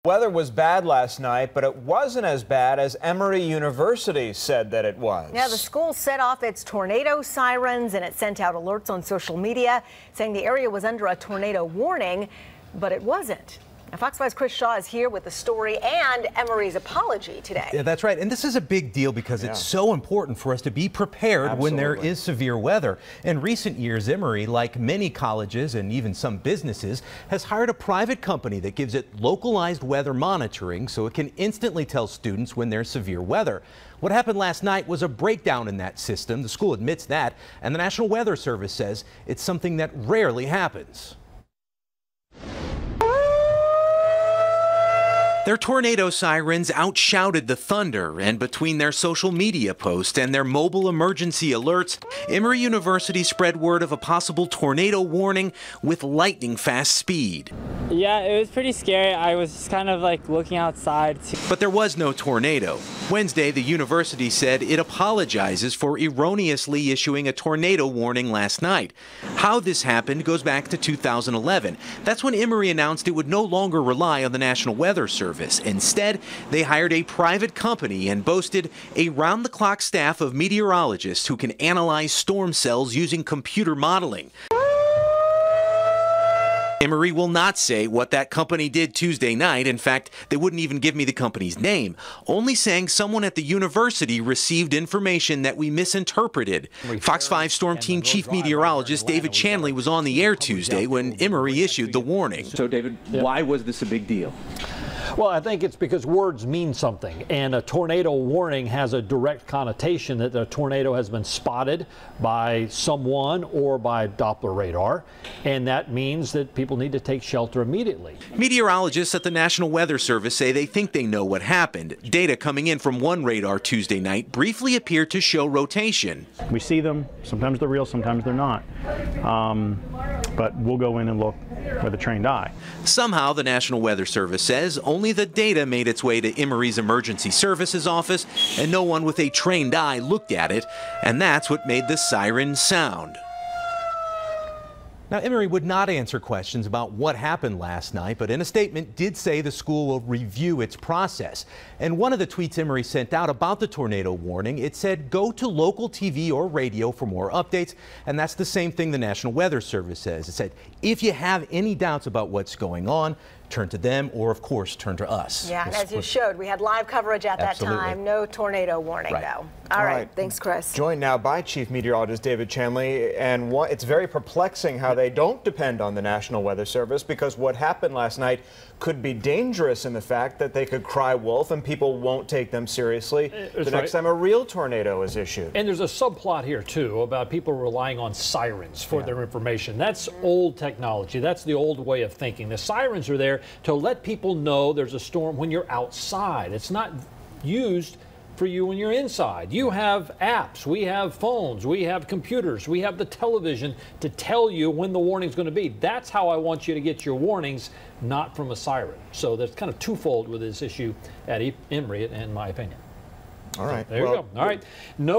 Weather was bad last night, but it wasn't as bad as Emory University said that it was. Yeah, the school set off its tornado sirens and it sent out alerts on social media saying the area was under a tornado warning, but it wasn't. Now, Fox 5's Chris Shaw is here with the story and Emory's apology today. Yeah, that's right. And this is a big deal because it's so important for us to be prepared when there is severe weather. In recent years, Emory, like many colleges and even some businesses, has hired a private company that gives it localized weather monitoring so it can instantly tell students when there's severe weather. What happened last night was a breakdown in that system. The school admits that, and the National Weather Service says it's something that rarely happens. Their tornado sirens outshouted the thunder, and between their social media posts and their mobile emergency alerts, Emory University spread word of a possible tornado warning with lightning-fast speed. Yeah, it was pretty scary. I was just kind of like looking outside. But there was no tornado. Wednesday, the university said it apologizes for erroneously issuing a tornado warning last night. How this happened goes back to 2011. That's when Emory announced it would no longer rely on the National Weather Service. Instead, they hired a private company and boasted a round-the-clock staff of meteorologists who can analyze storm cells using computer modeling. Emory will not say what that company did Tuesday night. In fact, they wouldn't even give me the company's name, only saying someone at the university received information that we misinterpreted. Fox 5 Storm Team Chief Meteorologist David Chanley was on the air Tuesday when Emory issued the warning. So, David, why was this a big deal? Well, I think it's because words mean something, and a tornado warning has a direct connotation that a tornado has been spotted by someone or by Doppler radar, and that means that people need to take shelter immediately. Meteorologists at the National Weather Service say they think they know what happened. Data coming in from one radar Tuesday night briefly appeared to show rotation. We see them. Sometimes they're real, sometimes they're not. But we'll go in and look with a trained eye. Somehow, the National Weather Service says only the data made its way to Emory's Emergency Services office, and no one with a trained eye looked at it, and that's what made the siren sound. Now, Emory would not answer questions about what happened last night, but in a statement did say the school will review its process. And one of the tweets Emory sent out about the tornado warning, it said, go to local TV or radio for more updates. And that's the same thing the National Weather Service says. It said, if you have any doubts about what's going on, turn to them or, of course, turn to us. Yeah, and as you showed, we had live coverage at that time. No tornado warning, though. All right. Thanks, Chris. Joined now by Chief Meteorologist David Chanley. And it's very perplexing how they don't depend on the National Weather Service, because what happened last night could be dangerous in the fact that they could cry wolf and people won't take them seriously the next time a real tornado is issued. And there's a subplot here, too, about people relying on sirens for their information. That's old technology. That's the old way of thinking. The sirens are there to let people know there's a storm when you're outside. It's not used for you when you're inside. You have apps, we have phones, we have computers, we have the television to tell you when the warning's going to be. That's how I want you to get your warnings, not from a siren. So there's kind of twofold with this issue at Emory, in my opinion. All right. So there you go. All right. No